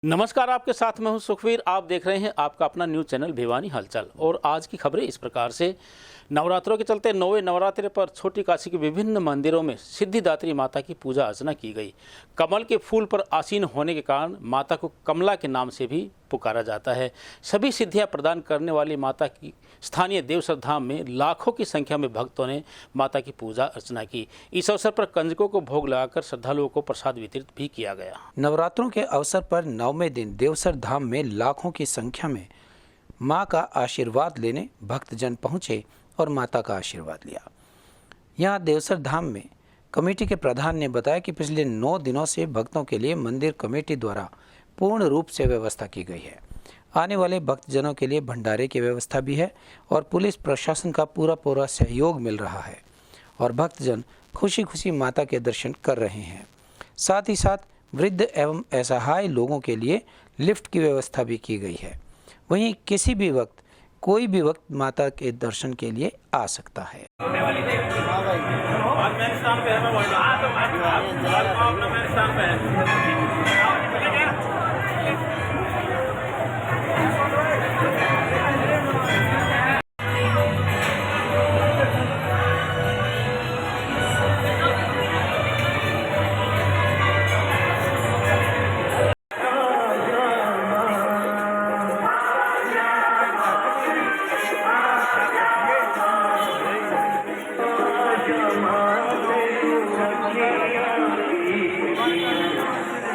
नमस्कार, आपके साथ मैं हूं सुखवीर। आप देख रहे हैं आपका अपना न्यूज़ चैनल भिवानी हलचल। और आज की खबरें इस प्रकार से। नवरात्रों के चलते 9वें नवरात्रि पर छोटी काशी के विभिन्न मंदिरों में सिद्धिदात्री माता की पूजा अर्चना की गई। कमल के फूल पर आसीन होने के कारण माता को कमला के नाम से भी पुकारा जाता है। सभी सिद्धियां प्रदान करने वाली माता की स्थानीय देवसर धाम में लाखों की संख्या में भक्तों ने माता की पूजा अर्चना की। इस अवसर पर कंजकों को भोग लगाकर श्रद्धालुओं को प्रसाद वितरित भी किया गया। नवरात्रों के अवसर पर 9वें दिन देवसर धाम में लाखों की संख्या में मां का आशीर्वाद लेने भक्तजन पहुंचे और माता का आशीर्वाद लिया। यहां देवसर धाम में कमेटी के प्रधान ने बताया कि पिछले 9 दिनों से भक्तों के लिए मंदिर कमेटी द्वारा पूर्ण रूप से व्यवस्था की गई है। आने वाले भक्तजनों के लिए भंडारे की व्यवस्था भी है और पुलिस प्रशासन का पूरा सहयोग मिल रहा है और भक्तजन खुशी खुशी माता के दर्शन कर रहे हैं। साथ ही साथ वृद्ध एवं असहाय लोगों के लिए लिफ्ट की व्यवस्था भी की गई है। वहीं किसी भी वक्त कोई भी वक्त माता के दर्शन के लिए आ सकता है।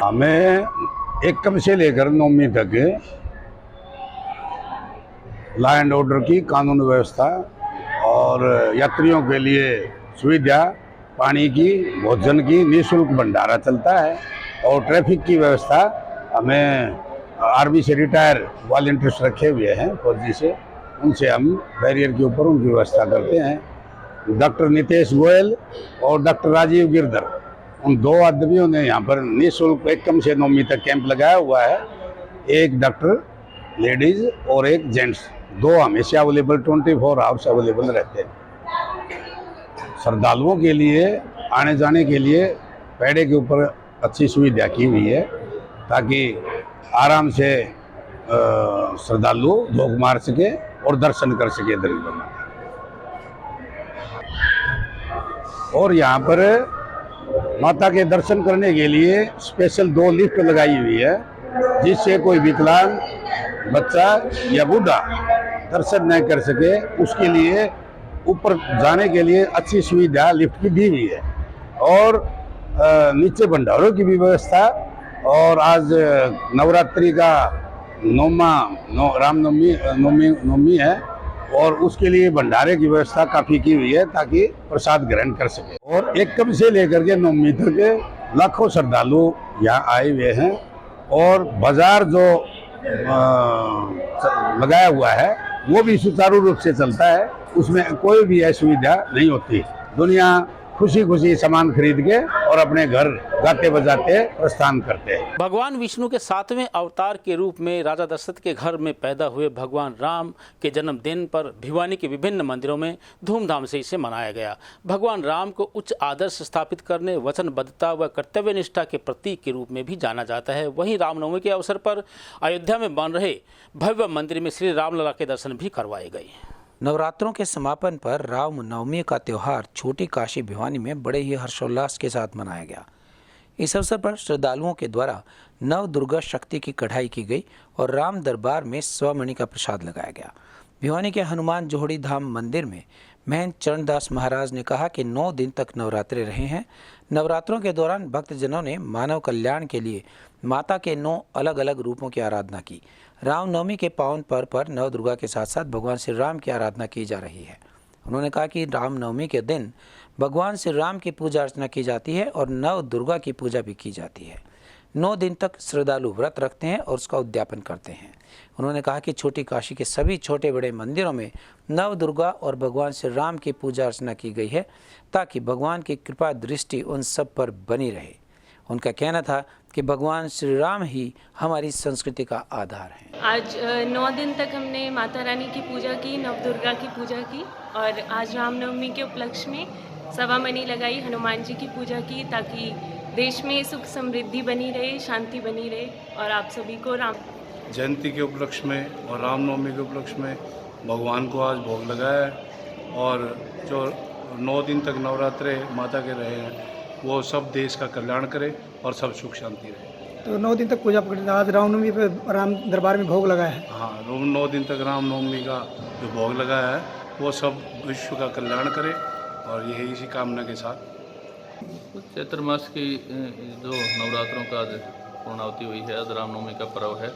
हमें एकम से लेकर 9वीं तक लॉ एंड ऑर्डर की कानून व्यवस्था और यात्रियों के लिए सुविधा, पानी की, भोजन की निःशुल्क भंडारा चलता है और ट्रैफिक की व्यवस्था हमें आर्मी से रिटायर वॉलंटियर्स रखे हुए हैं फौजी से, उनसे हम बैरियर के ऊपर उनकी व्यवस्था करते हैं। डॉक्टर नितेश गोयल और डॉक्टर राजीव गिरधर, उन 2 आदमियों ने यहाँ पर निःशुल्क एकम से 9वीं तक कैंप लगाया हुआ है। एक डॉक्टर लेडीज और एक जेंट्स, 2 हमेशा अवेलेबल 24 आवर्स अवेलेबल रहते हैं। श्रद्धालुओं के लिए आने जाने के लिए पैड़े के ऊपर अच्छी सुविधा की हुई है ताकि आराम से श्रद्धालु भोग मार सके और दर्शन कर सके दर्शन। और यहाँ पर माता के दर्शन करने के लिए स्पेशल 2 लिफ्ट लगाई हुई है, जिससे कोई विकलांग बच्चा या बूढ़ा दर्शन नहीं कर सके उसके लिए ऊपर जाने के लिए अच्छी सुविधा लिफ्ट की दी हुई है। और नीचे भंडारों की भी व्यवस्था। और आज नवरात्रि का 9वां रामनवमी है और उसके लिए भंडारे की व्यवस्था काफ़ी की हुई है ताकि प्रसाद ग्रहण कर सके। और एकम से लेकर के 9वीं तक लाखों श्रद्धालु यहाँ आए हुए हैं और बाजार जो लगाया हुआ है वो भी सुचारू रूप से चलता है, उसमें कोई भी असुविधा नहीं होती। दुनिया खुशी खुशी सामान खरीद के और अपने घर गाते बजाते प्रस्थान करते हैं। भगवान विष्णु के 7वें अवतार के रूप में राजा दशरथ के घर में पैदा हुए भगवान राम के जन्मदिन पर भिवानी के विभिन्न मंदिरों में धूमधाम से इसे मनाया गया। भगवान राम को उच्च आदर्श स्थापित करने, वचनबद्धता व कर्तव्य निष्ठा के प्रतीक के रूप में भी जाना जाता है। वहीं रामनवमी के अवसर पर अयोध्या में बन रहे भव्य मंदिर में श्री रामलला के दर्शन भी करवाए गए। नवरात्रों के समापन पर रामनवमी का त्यौहार छोटी काशी भिवानी में बड़े ही हर्षोल्लास के साथ मनाया गया। इस अवसर पर श्रद्धालुओं के द्वारा नव दुर्गा शक्ति की कढ़ाई की गई और राम दरबार में स्वमणि का प्रसाद लगाया गया। भिवानी के हनुमान जोहड़ी धाम मंदिर में महंत चरणदास महाराज ने कहा कि 9 दिन तक नवरात्रे रहे हैं। नवरात्रों के दौरान भक्तजनों ने मानव कल्याण के लिए माता के 9 अलग अलग रूपों की आराधना की। रामनवमी के पावन पर्व पर नव दुर्गा के साथ साथ भगवान श्री राम की आराधना की जा रही है। उन्होंने कहा कि रामनवमी के दिन भगवान श्री राम की पूजा अर्चना की जाती है और नव दुर्गा की पूजा भी की जाती है। 9 दिन तक श्रद्धालु व्रत रखते हैं और उसका उद्यापन करते हैं। उन्होंने कहा कि छोटी काशी के सभी छोटे बड़े मंदिरों में नव दुर्गा और भगवान श्री राम की पूजा अर्चना की गई है ताकि भगवान की कृपा दृष्टि उन सब पर बनी रहे। उनका कहना था कि भगवान श्री राम ही हमारी संस्कृति का आधार है। आज 9 दिन तक हमने माता रानी की पूजा की, नवदुर्गा की पूजा की और आज रामनवमी के उपलक्ष्य में सवा मनी लगाई, हनुमान जी की पूजा की ताकि देश में सुख समृद्धि बनी रहे, शांति बनी रहे। और आप सभी को राम जयंती के उपलक्ष्य में और रामनवमी के उपलक्ष्य में भगवान को आज भोग लगाया है। और जो 9 दिन तक नवरात्रे माता के रहे हैं वो सब देश का कल्याण करे और सब सुख शांति रहे। तो 9 दिन तक पूजा पकड़ी, आज रामनवमी पे राम दरबार में भोग लगाया है। हाँ, 9 दिन तक रामनवमी का जो भोग लगाया है वो सब विश्व का कल्याण करे और यही इसी कामना के साथ चैत्र मास की जो नवरात्रों का पूर्णावति हुई है, आज रामनवमी का पर्व है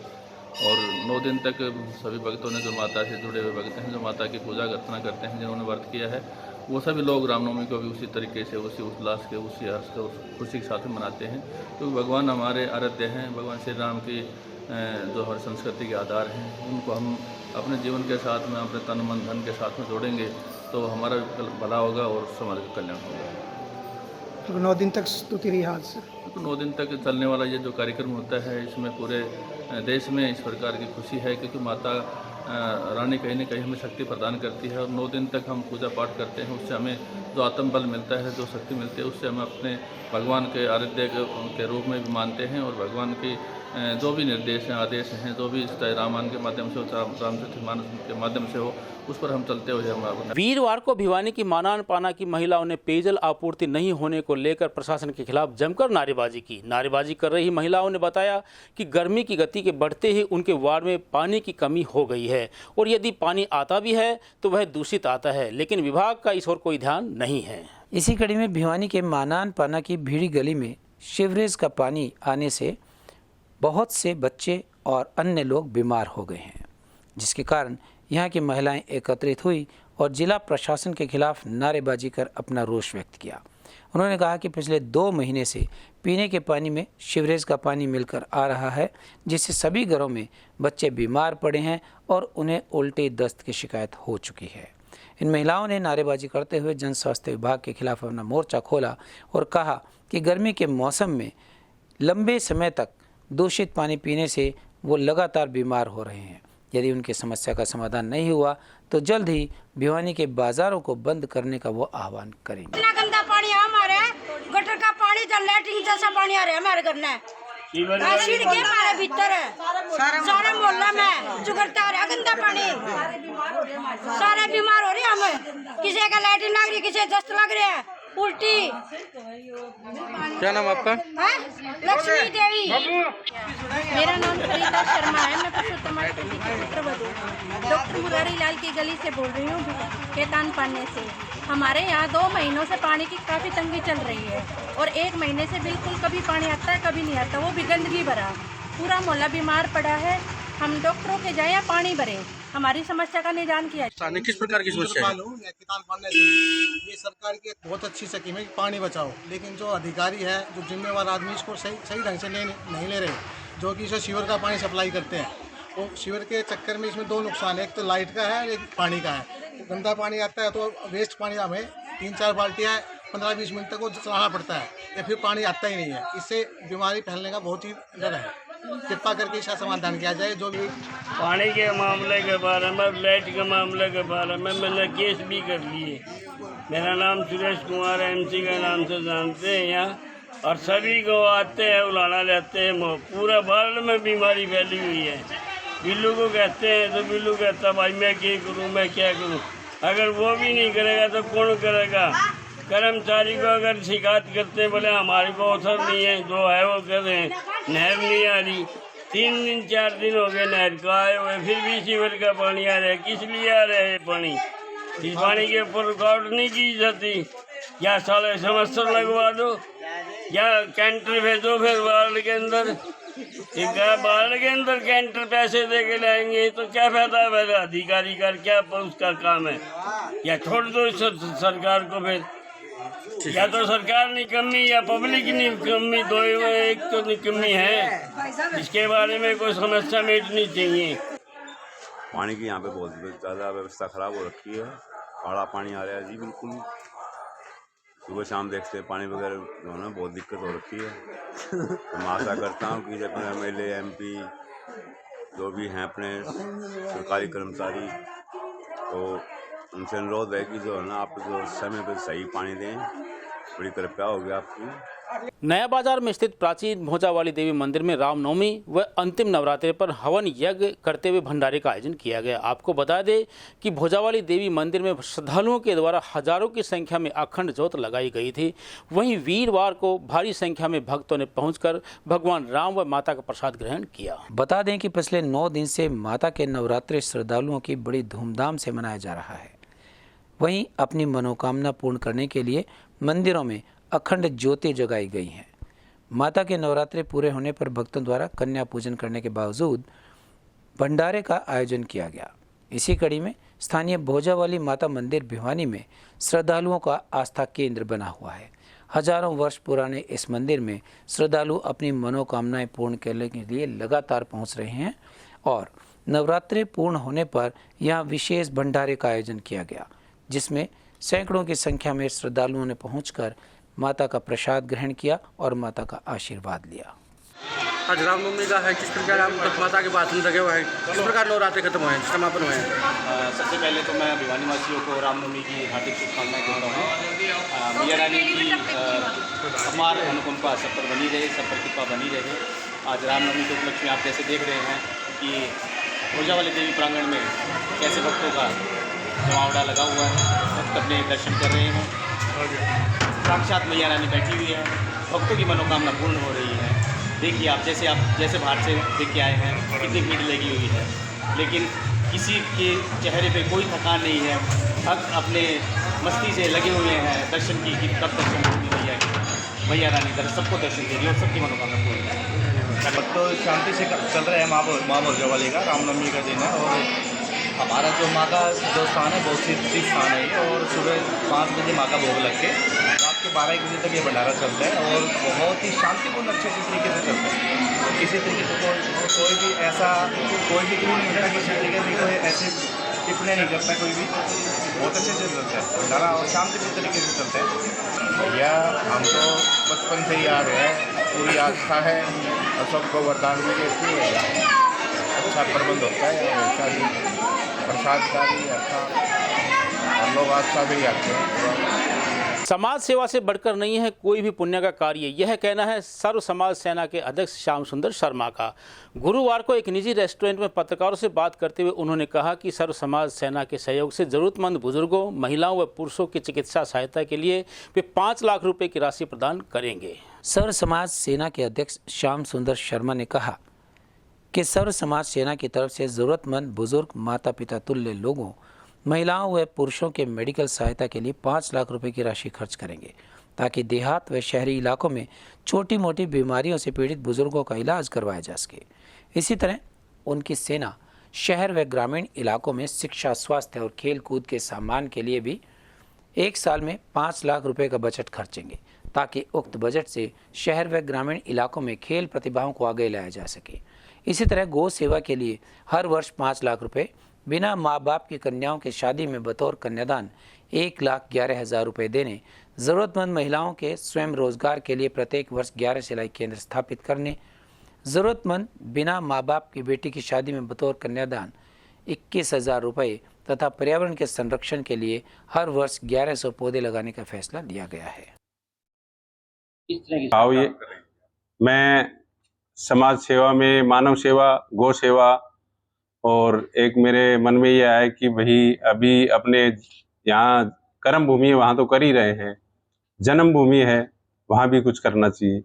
और 9 दिन तक सभी भक्तों ने, जो माता से जुड़े हुए भक्त हैं, जो माता की पूजा अर्चना करते हैं, जिन्होंने व्रत किया है, वो सभी लोग रामनवमी को भी उसी तरीके से, उसी उल्लास के, उसी हर्ष के, खुशी के साथ मनाते हैं। तो भगवान हमारे आराध्य हैं, भगवान श्री राम की जो हर संस्कृति के आधार हैं, उनको हम अपने जीवन के साथ में, अपने तन मन धन के साथ में जोड़ेंगे तो हमारा भला होगा और समाज का कल्याण होगा। तो 9 दिन तक स्तुति रही आज से। तो 9 दिन तक चलने वाला ये जो कार्यक्रम होता है, इसमें पूरे देश में इस प्रकार की खुशी है, क्योंकि माता रानी कहीं न कहीं हमें शक्ति प्रदान करती है और 9 दिन तक हम पूजा पाठ करते हैं, उससे हमें जो आत्मबल मिलता है, जो शक्ति मिलती है, उससे हम अपने भगवान के आराध्य के रूप में भी मानते हैं और भगवान की जो भी निर्देश हैं, आदेश हैं, जो भी चाहे रामायण के माध्यम से हो, रामचरितमानस के माध्यम से हो, उस पर हम चलते हुए हम। वीरवार को भिवानी की मानान पाना की महिलाओं ने पेयजल आपूर्ति नहीं होने को लेकर प्रशासन के खिलाफ जमकर नारेबाजी की। नारेबाजी कर रही महिलाओं ने बताया कि गर्मी की गति के बढ़ते ही उनके वार्ड में पानी की कमी हो गई है और यदि पानी आता भी है तो वह दूषित आता है, लेकिन विभाग का इस ओर कोई ध्यान नहीं है। इसी कड़ी में भिवानी के मानान पाना की भीड़ी गली में सीवरेज का पानी आने से बहुत से बच्चे और अन्य लोग बीमार हो गए हैं, जिसके कारण यहाँ की महिलाएं एकत्रित हुई और जिला प्रशासन के खिलाफ नारेबाजी कर अपना रोष व्यक्त किया। उन्होंने कहा कि पिछले 2 महीने से पीने के पानी में सीवरेज का पानी मिलकर आ रहा है, जिससे सभी घरों में बच्चे बीमार पड़े हैं और उन्हें उल्टी दस्त की शिकायत हो चुकी है। इन महिलाओं ने नारेबाजी करते हुए जन स्वास्थ्य विभाग के खिलाफ अपना मोर्चा खोला और कहा कि गर्मी के मौसम में लंबे समय तक दूषित पानी पीने से वो लगातार बीमार हो रहे हैं। यदि उनकी समस्या का समाधान नहीं हुआ तो जल्द ही भिवानी के बाजारों को बंद करने का वो आह्वान करेंगे। इतना गंदा पानी है हमारे, गटर का पानी, लैट्रिन जैसा पानी आ रहा है हमारे घर में, सीढ़ के हमारे भीतर है, सारे मोहल्ला में चुगरता आ रहा है गंदा पानी, सारे बीमार हो रहे हैं। हमें किसी का लैट्रिन लग रही, किसी दस्त लग रहे हैं, उल्टी। क्या नाम आपका? लक्ष्मी देवी। मेरा नाम सरिता शर्मा है, मैं पुरुषोत्तम पुत्रवधू डॉक्टर मुरारी लाल की गली से बोल रही हूँ, केतान पाने से। हमारे यहाँ 2 महीनों से पानी की काफ़ी तंगी चल रही है और 1 महीने से बिल्कुल कभी पानी आता है कभी नहीं आता, वो भी गंदगी भरा, पूरा मोहल्ला बीमार पड़ा है। हम डॉक्टरों के जाए या पानी भरे, हमारी समस्या का निदान किया। किस प्रकार की समस्या है? ये सरकार की बहुत अच्छी स्कीम है कि पानी बचाओ, लेकिन जो अधिकारी है, जो जिम्मेवार आदमी इसको सही ढंग से नहीं ले रहे, जो कि इसे सीवर का पानी सप्लाई करते हैं। वो सीवर के चक्कर में इसमें 2 नुकसान है, एक तो लाइट का है, एक पानी का है। गंदा पानी आता है तो वेस्ट पानी हमें 3-4 बाल्टियाँ 15-20 मिनट तक वो चलाना पड़ता है या फिर पानी आता ही नहीं है। इससे बीमारी फैलने का बहुत ही डर है। कृपा करके इसका समाधान किया जाए। जो भी पानी के मामले के बारे में, लाइट के मामले के बारे में मैंने केस भी कर लिए। मेरा नाम सुरेश कुमार है, MC के नाम से जानते हैं यहाँ, और सभी को आते हैं उलाना लेते हैं। पूरा वर्ल्ड में बीमारी फैली हुई है। बिल्लू को कहते हैं तो बिल्लू कहता भाई मैं क्या करूँ, मैं क्या करूँ। अगर वो भी नहीं करेगा तो कौन करेगा। कर्मचारी को अगर शिकायत करते हैं, बोले हमारे को अवसर नहीं है, जो है वो कर रहे हैं, नहर नहीं आ रही। 3-4 दिन हो गए नहर को आए हुए, फिर भी सीवर का पानी आ रहा है। किस लिए आ रहा है पानी? इस पानी के ऊपर रुकावट नहीं की जाती? या साले समस्या लगवा दो या कैंटर भेजो फिर वार्ड के अंदर। ठीक है, वार्ड के अंदर कैंटर पैसे दे के लाएंगे तो क्या फायदा है? अधिकारी का क्या उसका काम है? या छोड़ दो सरकार को फिर। या तो सरकार की कमी या पब्लिक की कमी, दो एक तो कमी है। इसके बारे में कोई समस्या मिटनी चाहिए। पानी की यहाँ पे बहुत ज़्यादा व्यवस्था ख़राब हो रखी है। काला पानी आ रहा है जी, बिल्कुल सुबह शाम देखते हैं पानी वगैरह जो है ना, बहुत दिक्कत हो रखी है। तो मैं आशा करता हूँ कि अपने MLA MP जो भी हैं अपने सरकारी कर्मचारी, तो उनसे अनुरोध है कि जो है ना आप जो समय पर सही पानी दें, बड़ी कृपया होगी आपकी। नया बाजार में स्थित प्राचीन भोजावाली देवी मंदिर में रामनवमी व अंतिम नवरात्रि पर हवन यज्ञ करते हुए भंडारे का आयोजन किया गया। आपको बता दें कि भोजावाली देवी मंदिर में श्रद्धालुओं के द्वारा हजारों की संख्या में अखंड ज्योत लगाई गई थी। वहीं वीरवार को भारी संख्या में भक्तों ने पहुंचकर भगवान राम व माता का प्रसाद ग्रहण किया। बता दें कि पिछले 9 दिन से माता के नवरात्रि श्रद्धालुओं की बड़ी धूमधाम से मनाया जा रहा है। वहीं अपनी मनोकामना पूर्ण करने के लिए मंदिरों में अखंड ज्योति जगाई गई हैं। माता के नवरात्रि पूरे होने पर भक्तों द्वारा कन्या पूजन करने के बावजूद भंडारे का आयोजन किया गया। इसी कड़ी में स्थानीय भोजावाली माता मंदिर भिवानी में श्रद्धालुओं का आस्था केंद्र बना हुआ है। हजारों वर्ष पुराने इस मंदिर में श्रद्धालु अपनी मनोकामनाएं पूर्ण करने के लिए लगातार पहुंच रहे हैं और नवरात्रि पूर्ण होने पर यहां विशेष भंडारे का आयोजन किया गया, जिसमें सैकड़ों की संख्या में श्रद्धालुओं ने पहुंचकर माता का प्रसाद ग्रहण किया और माता का आशीर्वाद लिया। आज रामनवमी का है, किस प्रकार आप माता के पास लगे हुए हैं, किस प्रकार नवरात्रि खत्म हुए हैं, समापन हुए हैं। सबसे पहले तो मैं भिवानी वासियों को रामनवमी की हार्दिक शुभकामनाएं देता हूँ। मैया रानी की अपार अनुकंपा सब पर बनी रहे, सब पर कृपा बनी रहे। आज रामनवमी के उपलक्ष्य में आप जैसे देख रहे हैं कि भोजावाली देवी प्रांगण में कैसे भक्तों का जमावड़ा लगा हुआ है। भक्त अपने दर्शन कर रहे हैं। साक्षात मैया रानी बैठी हुई है, भक्तों की मनोकामना पूर्ण हो रही है। देखिए आप जैसे बाहर से देख के आए हैं कितनी भीड़ लगी हुई है, लेकिन किसी के चेहरे पे कोई थकान नहीं है। भक्त अपने मस्ती से लगे हुए हैं दर्शन की कि कब दर्शन होगी मैया रानी सबको दर्शन दे रही है और सबकी मनोकामना पूर्ण है। तो शांति से चल रहे हैं माँ भोजावाली का रामनवमी का दिन है और हमारा जो माँ का जो स्थान है बहुत सिद्ध स्थान है ये। और सुबह 5 बजे माँ का भोग लग के रात के 12-1 बजे तक ये भंडारा चलता है और बहुत ही शांतिपूर्ण अच्छे तरीके से चलता है। तो किसी तरीके से कोई भी ऐसा कोई भी क्यों नहीं होता, किसी तरीके से कोई ऐसे टिप्पणी नहीं करता, कोई भी बहुत अच्छे से चलता है भंडारा और शांतिपूर्ण तरीके से चलता है। भैया हम तो बचपन से ही आ रहे हैं, पूरी आस्था है और सबको वरदान भी देती है। अच्छा प्रबंध होता है हमेशा ही, प्रसाद का भी अच्छा और लोग आस्था भी रखते हैं। समाज सेवा से बढ़कर नहीं है कोई भी पुण्य का कार्य, यह कहना है सर्व समाज सेना के अध्यक्ष श्याम सुंदर शर्मा का। गुरुवार को एक निजी रेस्टोरेंट में पत्रकारों से बात करते हुए उन्होंने कहा कि सर्व समाज सेना के सहयोग से जरूरतमंद बुजुर्गों, महिलाओं व पुरुषों की चिकित्सा सहायता के लिए वे 5 लाख रुपए की राशि प्रदान करेंगे। सर्व समाज सेना के अध्यक्ष श्याम सुंदर शर्मा ने कहा कि सर्व समाज सेना की तरफ से ज़रूरतमंद बुजुर्ग, माता पिता तुल्य लोगों, महिलाओं व पुरुषों के मेडिकल सहायता के लिए 5 लाख रुपए की राशि खर्च करेंगे, ताकि देहात व शहरी इलाकों में छोटी मोटी बीमारियों से पीड़ित बुजुर्गों का इलाज करवाया जा सके। इसी तरह उनकी सेना शहर व ग्रामीण इलाकों में शिक्षा, स्वास्थ्य और खेल कूद के सामान के लिए भी 1 साल में 5 लाख रुपए का बजट खर्चेंगे, ताकि उक्त बजट से शहर व ग्रामीण इलाकों में खेल प्रतिभाओं को आगे लाया जा सके। इसी तरह गौ सेवा के लिए हर वर्ष 5 लाख रुपए, बिना माँ बाप की कन्याओं के शादी में बतौर कन्यादान 1,11,000 रुपये देने, ज़रूरतमंद महिलाओं के स्वयं रोजगार के लिए प्रत्येक वर्ष 11 सिलाई केंद्र स्थापित करने, ज़रूरतमंद बिना माँ बाप की बेटी की शादी में बतौर कन्यादान 21,000 रुपये तथा पर्यावरण के संरक्षण के लिए हर वर्ष 1100 पौधे लगाने का फैसला लिया गया है। मैं समाज सेवा में मानव सेवा, गौ सेवा और एक मेरे मन में यह है कि भाई अभी अपने यहाँ कर्म भूमि है वहाँ तो कर ही रहे हैं, जन्मभूमि है वहाँ भी कुछ करना चाहिए।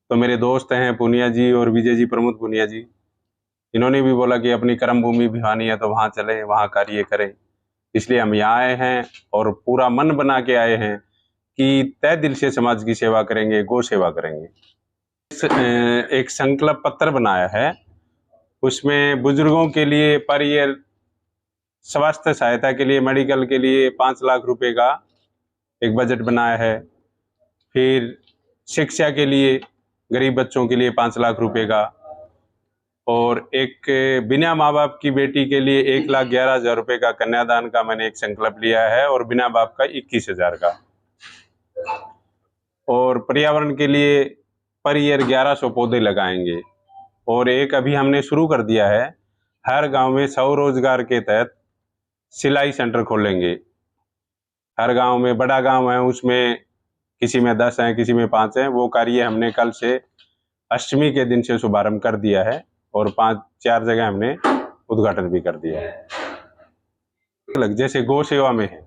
तो मेरे दोस्त हैं पूनिया जी और विजय जी, प्रमोद पूनिया जी, इन्होंने भी बोला कि अपनी कर्म भूमि भिवानी है तो वहाँ चलें, वहाँ कार्य करें। इसलिए हम यहाँ आए हैं और पूरा मन बना के आए हैं कि तय दिल से समाज की सेवा करेंगे, गौ सेवा करेंगे। एक संकल्प पत्र बनाया है, उसमें बुजुर्गों के लिए पर ईयर स्वास्थ्य सहायता के लिए, मेडिकल के लिए 5 लाख रुपए का एक बजट बनाया है। फिर शिक्षा के लिए गरीब बच्चों के लिए 5 लाख रुपए का, और एक बिना माँ बाप की बेटी के लिए 1,11,000 रुपए का कन्यादान का मैंने एक संकल्प लिया है, और बिना बाप का 21,000 का, और पर्यावरण के लिए पर ईयर 1100 पौधे लगाएंगे। और एक अभी हमने शुरू कर दिया है, हर गांव में स्वरोजगार के तहत सिलाई सेंटर खोलेंगे। हर गांव में, बड़ा गांव है उसमें किसी में 10 हैं, किसी में 5 हैं। वो कार्य हमने कल से अष्टमी के दिन से शुभारंभ कर दिया है और 4 जगह हमने उद्घाटन भी कर दिया है। जैसे गौ सेवा में है,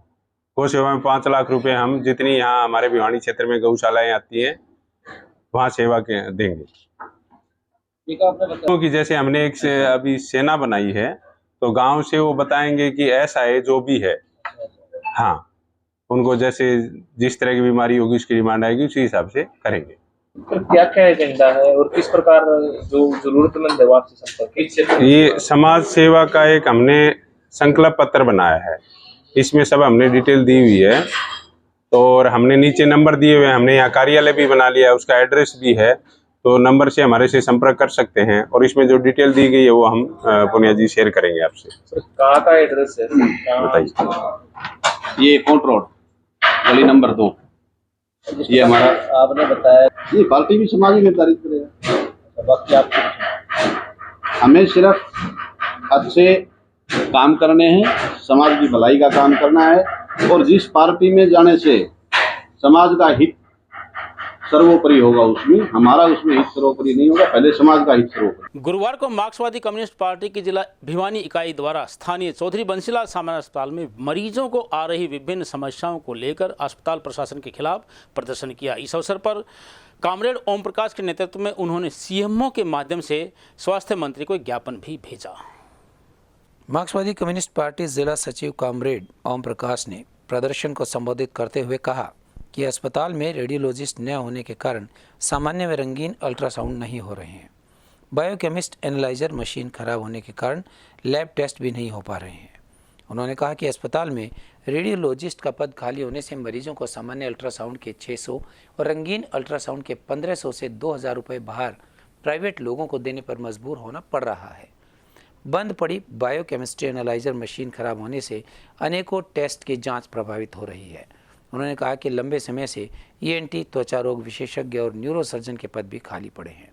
गौ सेवा में 5 लाख रुपए हम जितनी यहाँ हमारे भिवानी क्षेत्र में गौशालाएं आती हैं वहाँ सेवा के देंगे। क्योंकि जैसे हमने एक से अभी सेना बनाई है तो गांव से वो बताएंगे कि ऐसा है जो भी है, हाँ उनको जैसे जिस तरह की बीमारी होगी उसकी डिमांड आएगी उसी हिसाब से करेंगे। क्या क्या एजेंडा है और किस प्रकार जो जरूरतमंद है वो आपसे संपर्क? ये समाज सेवा का एक हमने संकल्प पत्र बनाया है, इसमें सब हमने डिटेल दी हुई है और हमने नीचे नंबर दिए हुए हैं। हमने यहाँ कार्यालय भी बना लिया है, उसका एड्रेस भी है, तो नंबर से हमारे से संपर्क कर सकते हैं और इसमें जो डिटेल दी गई है वो हम पुनिया जी शेयर करेंगे आपसे। कहाँ का एड्रेस है बताइए। ये कोट रोड गली नंबर 2, ये हमारा आपने बताया ये पार्टी भी समाज ही निर्धारित करेगा। बाकी आप हमें सिर्फ अच्छे काम करने हैं, समाज की भलाई का काम करना है और जिस पार्टी में जाने से समाज का हित सर्वोपरि होगा उसमें हमारा उसमें हित सर्वोपरि नहीं होगा, पहले समाज का हित सर्वोपरि। गुरुवार को मार्क्सवादी कम्युनिस्ट पार्टी की जिला भिवानी इकाई द्वारा स्थानीय चौधरी बंसीलाल सामान्य अस्पताल में मरीजों को आ रही विभिन्न समस्याओं को लेकर अस्पताल प्रशासन के खिलाफ प्रदर्शन किया। इस अवसर पर कामरेड ओम प्रकाश के नेतृत्व में उन्होंने सीएमओ के माध्यम से स्वास्थ्य मंत्री को ज्ञापन भी भेजा। मार्क्सवादी कम्युनिस्ट पार्टी जिला सचिव कामरेड ओम प्रकाश ने प्रदर्शन को संबोधित करते हुए कहा कि अस्पताल में रेडियोलॉजिस्ट न होने के कारण सामान्य व रंगीन अल्ट्रासाउंड नहीं हो रहे हैं। बायोकेमिस्ट एनालाइजर मशीन खराब होने के कारण लैब टेस्ट भी नहीं हो पा रहे हैं। उन्होंने कहा कि अस्पताल में रेडियोलॉजिस्ट का पद खाली होने से मरीजों को सामान्य अल्ट्रासाउंड के 600 और रंगीन अल्ट्रासाउंड के 1500 से 2000 रुपये बाहर प्राइवेट लोगों को देने पर मजबूर होना पड़ रहा है। बंद पड़ी बायोकेमिस्ट्री एनालाइजर मशीन खराब होने से अनेकों टेस्ट की जांच प्रभावित हो रही है। उन्होंने कहा कि लंबे समय से ENT, त्वचा रोग विशेषज्ञ और न्यूरोसर्जन के पद भी खाली पड़े हैं।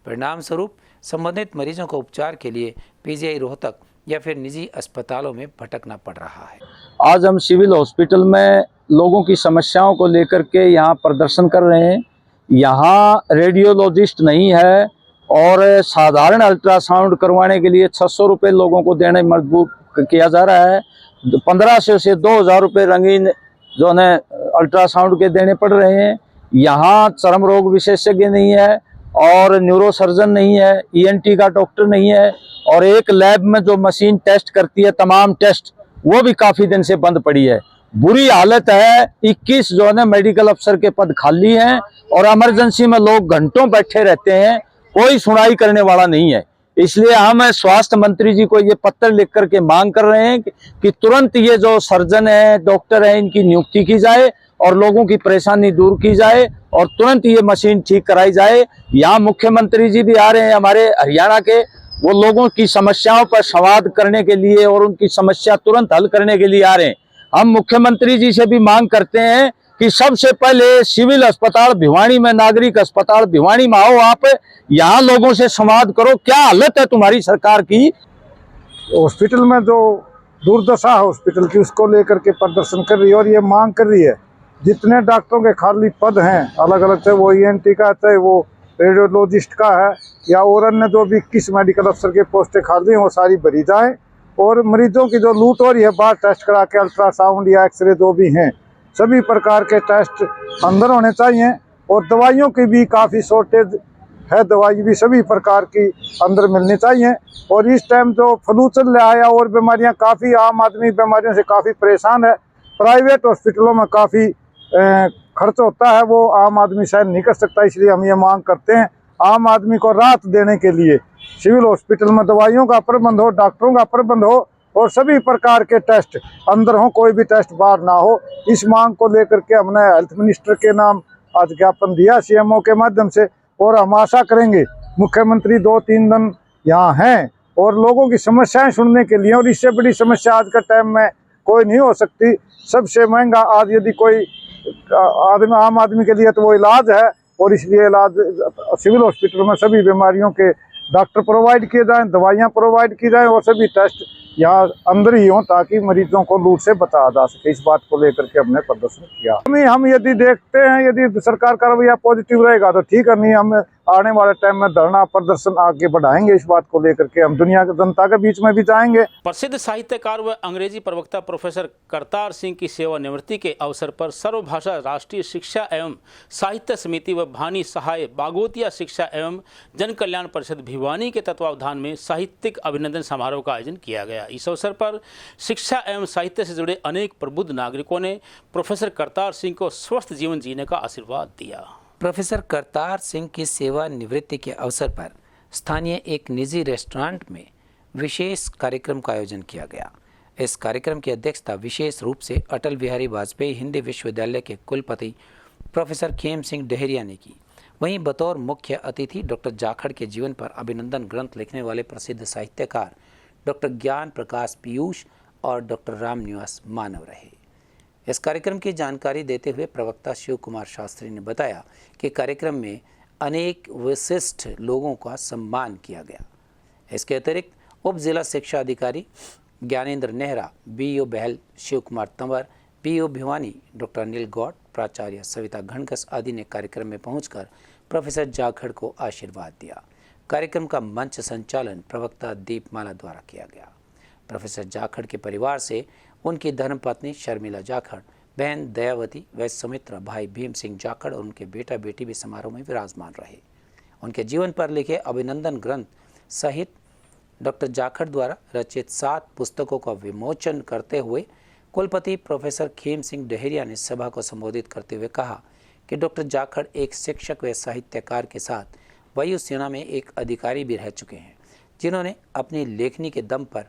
परिणाम स्वरूप संबंधित मरीजों को उपचार के लिए PGI रोहतक या फिर निजी अस्पतालों में भटकना पड़ रहा है। आज हम सिविल हॉस्पिटल में लोगों की समस्याओं को लेकर के यहाँ प्रदर्शन कर रहे हैं। यहाँ रेडियोलॉजिस्ट नहीं है और साधारण अल्ट्रासाउंड करवाने के लिए 600 रुपये लोगों को देने मजबूर किया जा रहा है। 1500 से 2000 रुपये रंगीन जो है अल्ट्रासाउंड के देने पड़ रहे हैं। यहाँ चर्म रोग विशेषज्ञ नहीं है और न्यूरोसर्जन नहीं है, ENT का डॉक्टर नहीं है और एक लैब में जो मशीन टेस्ट करती है तमाम टेस्ट वो भी काफ़ी दिन से बंद पड़ी है। बुरी हालत है। 21 जो है मेडिकल अफसर के पद खाली हैं और इमरजेंसी में लोग घंटों बैठे रहते हैं, कोई सुनवाई करने वाला नहीं है। इसलिए हम स्वास्थ्य मंत्री जी को ये पत्र लिख करके मांग कर रहे हैं कि तुरंत ये जो सर्जन है, डॉक्टर है, इनकी नियुक्ति की जाए और लोगों की परेशानी दूर की जाए और तुरंत ये मशीन ठीक कराई जाए। यहाँ मुख्यमंत्री जी भी आ रहे हैं हमारे हरियाणा के, वो लोगों की समस्याओं पर संवाद करने के लिए और उनकी समस्या तुरंत हल करने के लिए आ रहे हैं। हम मुख्यमंत्री जी से भी मांग करते हैं कि सबसे पहले सिविल अस्पताल भिवानी में, नागरिक अस्पताल भिवानी में आओ, आप यहाँ लोगों से संवाद करो। क्या हालत है तुम्हारी सरकार की। हॉस्पिटल में जो दुर्दशा है हॉस्पिटल की, उसको लेकर के प्रदर्शन कर रही है और ये मांग कर रही है जितने डॉक्टरों के खाली पद हैं अलग अलग, चाहे वो ENT का, चाहे वो रेडियोलॉजिस्ट का है या और अन्य जो भी 21 मेडिकल अफसर के पोस्टें खाली हैं वो सारी भरी जाए और मरीजों की जो लूट हो रही है बाहर टेस्ट करा के अल्ट्रासाउंड या एक्सरे जो भी हैं सभी प्रकार के टेस्ट अंदर होने चाहिए और दवाइयों की भी काफ़ी शॉर्टेज है, दवाई भी सभी प्रकार की अंदर मिलनी चाहिए। और इस टाइम जो फ्लू चल रहा है और बीमारियां, काफ़ी आम आदमी बीमारियों से काफ़ी परेशान है। प्राइवेट हॉस्पिटलों में काफ़ी खर्च होता है, वो आम आदमी सहन नहीं कर सकता। इसलिए हम ये मांग करते हैं आम आदमी को राहत देने के लिए सिविल हॉस्पिटल में दवाइयों का प्रबंध हो, डॉक्टरों का प्रबंध हो और सभी प्रकार के टेस्ट अंदर हो, कोई भी टेस्ट बाहर ना हो। इस मांग को लेकर के हमने हेल्थ मिनिस्टर के नाम आज ज्ञापन दिया CMO के माध्यम से और हम आशा करेंगे मुख्यमंत्री 2-3 दिन यहाँ हैं और लोगों की समस्याएं सुनने के लिए। और इससे बड़ी समस्या आज का टाइम में कोई नहीं हो सकती। सबसे महंगा आज यदि कोई आम आदमी के लिए तो वो इलाज है और इसलिए इलाज सिविल हॉस्पिटल में सभी बीमारियों के डॉक्टर प्रोवाइड किए जाएं, दवाइयाँ प्रोवाइड की जाएं और सभी टेस्ट यहाँ अंदर ही हो, ताकि मरीजों को लूट से बचा जा सके। इस बात को लेकर के हमने प्रदर्शन किया। हम यदि देखते हैं, यदि सरकार का रवैया पॉजिटिव रहेगा तो ठीक है, नहीं हम आने वाले टाइम में धरना प्रदर्शन आगे बढ़ाएंगे। इस बात को लेकर के हम दुनिया की जनता के बीच में भी जाएंगे। प्रसिद्ध साहित्यकार व अंग्रेजी प्रवक्ता प्रोफेसर करतार सिंह की सेवानिवृत्ति के अवसर पर सर्वभाषा राष्ट्रीय शिक्षा एवं साहित्य समिति व भानी सहाय बागोतिया शिक्षा एवं जन कल्याण परिषद भिवानी के तत्वावधान में साहित्यिक अभिनंदन समारोह का आयोजन किया गया। इस अवसर पर शिक्षा एवं साहित्य से जुड़े अनेक प्रबुद्ध नागरिकों ने प्रोफेसर करतार सिंह को स्वस्थ जीवन जीने का आशीर्वाद दिया। प्रोफेसर करतार सिंह की सेवानिवृत्ति के अवसर पर स्थानीय एक निजी रेस्टोरेंट में विशेष कार्यक्रम का आयोजन किया गया। इस कार्यक्रम की अध्यक्षता विशेष रूप से अटल बिहारी वाजपेयी हिंदी विश्वविद्यालय के कुलपति प्रोफेसर खेम सिंह डहेरिया ने की। वहीं बतौर मुख्य अतिथि डॉक्टर जाखड़ के जीवन पर अभिनंदन ग्रंथ लिखने वाले प्रसिद्ध साहित्यकार डॉक्टर ज्ञान प्रकाश पीयूष और डॉक्टर राम निवास मानव रहे। इस कार्यक्रम की जानकारी देते हुए प्रवक्ता शिव कुमार शास्त्री ने बताया कि कार्यक्रम में अनेक विशिष्ट लोगों का सम्मान किया गया। इसके अतिरिक्त उप जिला शिक्षा अधिकारी ज्ञानेंद्र नेहरा, बीईओ बहल शिव कुमार तंवर, बीईओ भिवानी डॉक्टर अनिल गौड़, प्राचार्य सविता घनकस आदि ने कार्यक्रम में पहुंचकर प्रोफेसर जाखड़ को आशीर्वाद दिया। कार्यक्रम का मंच संचालन प्रवक्ता दीपमाला द्वारा किया गया। प्रोफेसर जाखड़ के परिवार से उनकी धर्मपत्नी शर्मिला जाखड़, बहन दयावती व सुमित्रा, भाई भीम सिंह जाखड़ और उनके बेटा बेटी भी समारोह में विराजमान रहे। उनके जीवन पर लिखे अभिनंदन ग्रंथ सहित डॉक्टर जाखड़ द्वारा रचित 7 पुस्तकों का विमोचन करते हुए कुलपति प्रोफेसर खेम सिंह डहेरिया ने सभा को संबोधित करते हुए कहा कि डॉक्टर जाखड़ एक शिक्षक व साहित्यकार के साथ वायुसेना में एक अधिकारी भी रह चुके हैं, जिन्होंने अपनी लेखनी के दम पर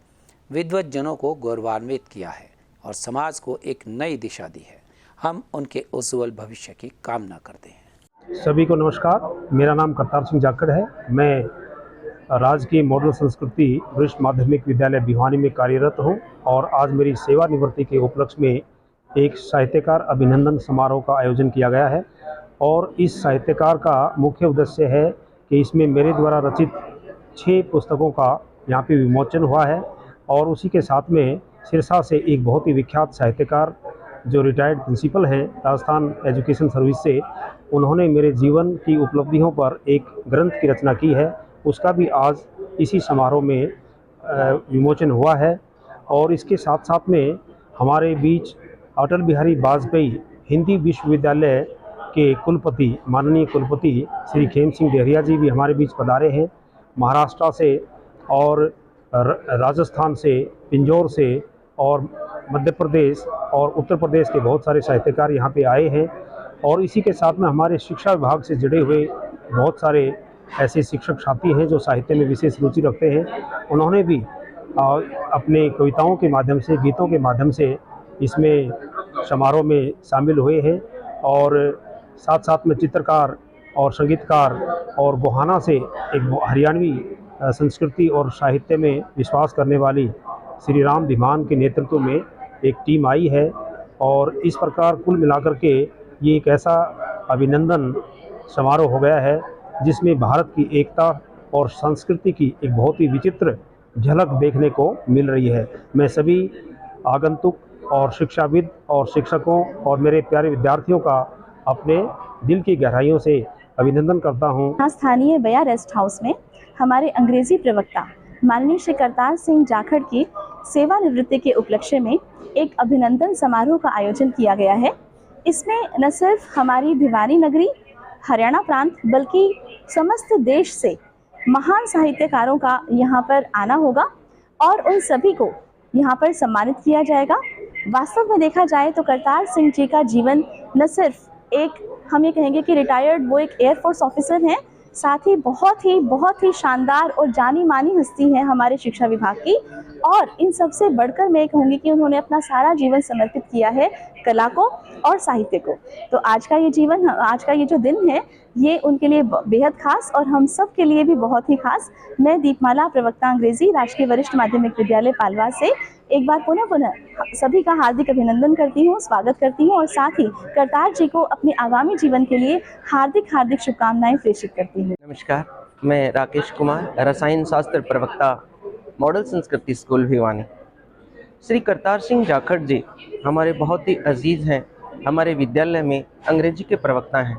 विद्वत जनों को गौरवान्वित किया है और समाज को एक नई दिशा दी है। हम उनके उज्जवल भविष्य की कामना करते हैं। सभी को नमस्कार। मेरा नाम करतार सिंह जाखड़ है। मैं राजकीय मॉडल संस्कृति वरिष्ठ माध्यमिक विद्यालय भिवानी में कार्यरत हूं और आज मेरी सेवानिवृत्ति के उपलक्ष्य में एक साहित्यकार अभिनंदन समारोह का आयोजन किया गया है। और इस साहित्यकार का मुख्य उद्देश्य है कि इसमें मेरे द्वारा रचित 6 पुस्तकों का यहाँ पे विमोचन हुआ है और उसी के साथ में सिरसा से एक बहुत ही विख्यात साहित्यकार जो रिटायर्ड प्रिंसिपल हैं राजस्थान एजुकेशन सर्विस से, उन्होंने मेरे जीवन की उपलब्धियों पर एक ग्रंथ की रचना की है। उसका भी आज इसी समारोह में विमोचन हुआ है। और इसके साथ साथ में हमारे बीच अटल बिहारी वाजपेयी हिंदी विश्वविद्यालय के कुलपति माननीय कुलपति श्री खेम सिंह डहेरिया जी भी हमारे बीच पधारे हैं। महाराष्ट्र से और राजस्थान से, पिंजौर से और मध्य प्रदेश और उत्तर प्रदेश के बहुत सारे साहित्यकार यहाँ पे आए हैं। और इसी के साथ में हमारे शिक्षा विभाग से जुड़े हुए बहुत सारे ऐसे शिक्षक साथी हैं जो साहित्य में विशेष रुचि रखते हैं। उन्होंने भी अपने कविताओं के माध्यम से, गीतों के माध्यम से इसमें समारोह में शामिल हुए हैं। और साथ साथ में चित्रकार और संगीतकार और गोहाना से एक हरियाणवी संस्कृति और साहित्य में विश्वास करने वाली श्री राम धीमान के नेतृत्व में एक टीम आई है। और इस प्रकार कुल मिलाकर के ये एक ऐसा अभिनंदन समारोह हो गया है जिसमें भारत की एकता और संस्कृति की एक बहुत ही विचित्र झलक देखने को मिल रही है। मैं सभी आगंतुक और शिक्षाविद और शिक्षकों और मेरे प्यारे विद्यार्थियों का अपने दिल की गहराइयों से अभिनंदन करता हूँ। स्थानीय बया रेस्ट हाउस में हमारे अंग्रेजी प्रवक्ता माननीय श्री करतार सिंह जाखड़ की सेवानिवृत्ति के उपलक्ष्य में एक अभिनंदन समारोह का आयोजन किया गया है। इसमें न सिर्फ हमारी भिवानी नगरी, हरियाणा प्रांत, बल्कि समस्त देश से महान साहित्यकारों का यहाँ पर आना होगा और उन सभी को यहाँ पर सम्मानित किया जाएगा। वास्तव में देखा जाए तो करतार सिंह जी का जीवन न सिर्फ एक, हम ये कहेंगे कि रिटायर्ड वो एक एयरफोर्स ऑफिसर हैं, साथ ही बहुत ही शानदार और जानी मानी हस्ती है हमारे शिक्षा विभाग की। और इन सबसे बढ़कर मैं कहूँगी कि उन्होंने अपना सारा जीवन समर्पित किया है कला को और साहित्य को। तो आज का ये जो दिन है ये उनके लिए बेहद खास और हम सब के लिए भी बहुत ही खास। मैं दीपमाला, प्रवक्ता अंग्रेजी, राजकीय वरिष्ठ माध्यमिक विद्यालय पालवा से एक बार पुनः सभी का हार्दिक अभिनंदन करती हूँ, स्वागत करती हूँ और साथ ही करतार जी को अपने आगामी जीवन के लिए हार्दिक शुभकामनाएं प्रेषित करती हूँ। नमस्कार, मैं राकेश कुमार, रसायन शास्त्र प्रवक्ता मॉडल संस्कृति स्कूल भिवानी। श्री करतार सिंह जाखड़ जी हमारे बहुत ही अजीज़ हैं, हमारे विद्यालय में अंग्रेजी के प्रवक्ता हैं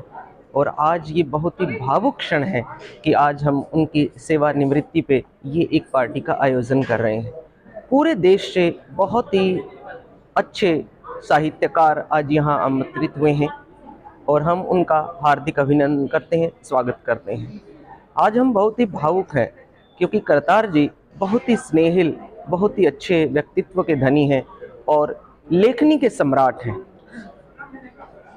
और आज ये बहुत ही भावुक क्षण है कि आज हम उनकी सेवानिवृत्ति पे ये एक पार्टी का आयोजन कर रहे हैं। पूरे देश से बहुत ही अच्छे साहित्यकार आज यहाँ आमंत्रित हुए हैं और हम उनका हार्दिक अभिनंदन करते हैं, स्वागत करते हैं। आज हम बहुत ही भावुक हैं क्योंकि करतार जी बहुत ही स्नेहिल, बहुत ही अच्छे व्यक्तित्व के धनी हैं और लेखनी के सम्राट हैं।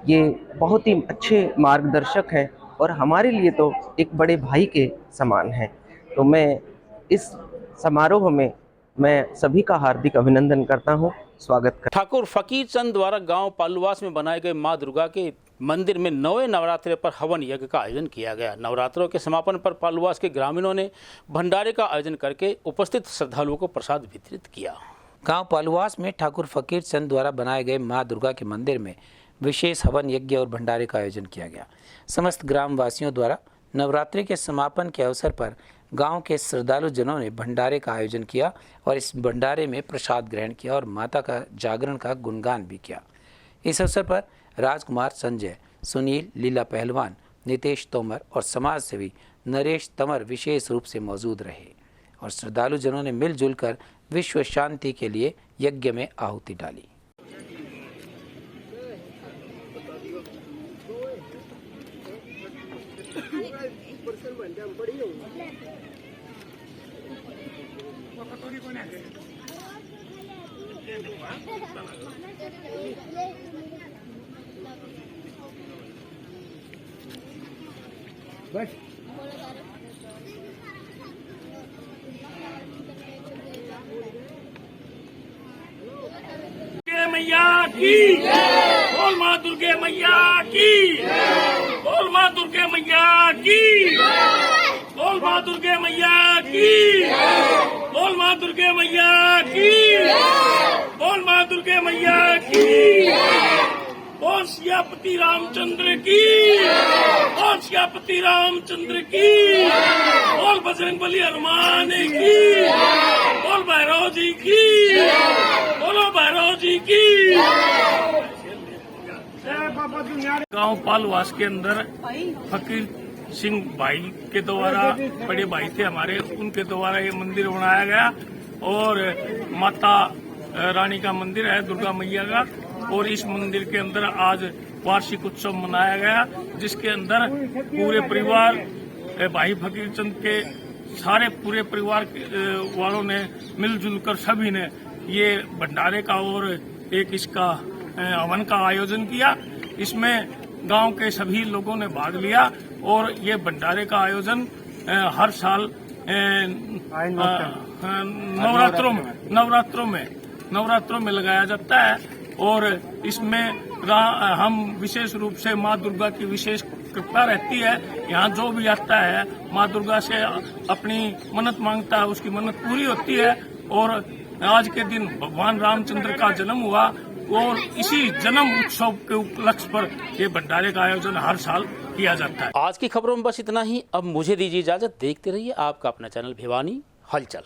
ये बहुत ही अच्छे मार्गदर्शक हैं और हमारे लिए तो एक बड़े भाई के समान हैं। तो मैं इस समारोह में मैं सभी का हार्दिक अभिनंदन करता हूँ, स्वागत करता हूँ। ठाकुर फकीर चंद द्वारा गांव पालुवास में बनाए गए मां दुर्गा के मंदिर में 9वें नवरात्रे पर हवन यज्ञ का आयोजन किया गया। नवरात्रों के समापन पर पालुवास के ग्रामीणों ने भंडारे का आयोजन करके उपस्थित श्रद्धालुओं को प्रसाद वितरित किया। गांव पालुवास में ठाकुर फकीर चंद द्वारा बनाए गए मां दुर्गा के मंदिर में विशेष हवन यज्ञ और भंडारे का आयोजन किया गया। समस्त ग्रामवासियों द्वारा नवरात्रि के समापन के अवसर पर गांव के श्रद्धालु जनों ने भंडारे का आयोजन किया और इस भंडारे में प्रसाद ग्रहण किया और माता का जागरण का गुणगान भी किया। इस अवसर पर राजकुमार, संजय, सुनील, लीला पहलवान, नितेश तोमर और समाज सेवी नरेश तमर विशेष रूप से मौजूद रहे और श्रद्धालु जनों ने मिलजुल कर विश्व शांति के लिए यज्ञ में आहुति डाली। बस मैया की बोल, माँ दुर्गे मैया की बोल, माँ दुर्गे मैया की बोल, माँ दुर्गे मैया की बोल, माँ दुर्गे मैया की बोल, माँ दुर्गे मैया की बोल, सियापति रामचंद्र की बोल, सियापति रामचंद्र की बोल, बजरंगबली हनुमान की बोल, भैरव जी की बोलो, भैरव जी की। गांव पालवास के अंदर फकीर सिंह भाई के द्वारा, बड़े भाई थे हमारे, उनके द्वारा ये मंदिर बनाया गया और माता रानी का मंदिर है, दुर्गा मैया का। और इस मंदिर के अंदर आज वार्षिक उत्सव मनाया गया जिसके अंदर पूरे परिवार, भाई फकीर चंद के सारे पूरे परिवार वालों ने मिलजुल कर सभी ने ये भंडारे का और एक इसका हवन का आयोजन किया। इसमें गांव के सभी लोगों ने भाग लिया और ये भंडारे का आयोजन हर साल नवरात्रों में लगाया जाता है और इसमें हम विशेष रूप से माँ दुर्गा की विशेष कृपा रहती है। यहाँ जो भी आता है माँ दुर्गा से अपनी मन्नत मांगता है, उसकी मन्नत पूरी होती है। और आज के दिन भगवान रामचंद्र का जन्म हुआ और इसी जन्म उत्सव के उपलक्ष्य पर ये भंडारे का आयोजन हर साल किया जाता है। आज की खबरों में बस इतना ही। अब मुझे दीजिए इजाजत। देखते रहिए आपका अपना चैनल भिवानी हलचल।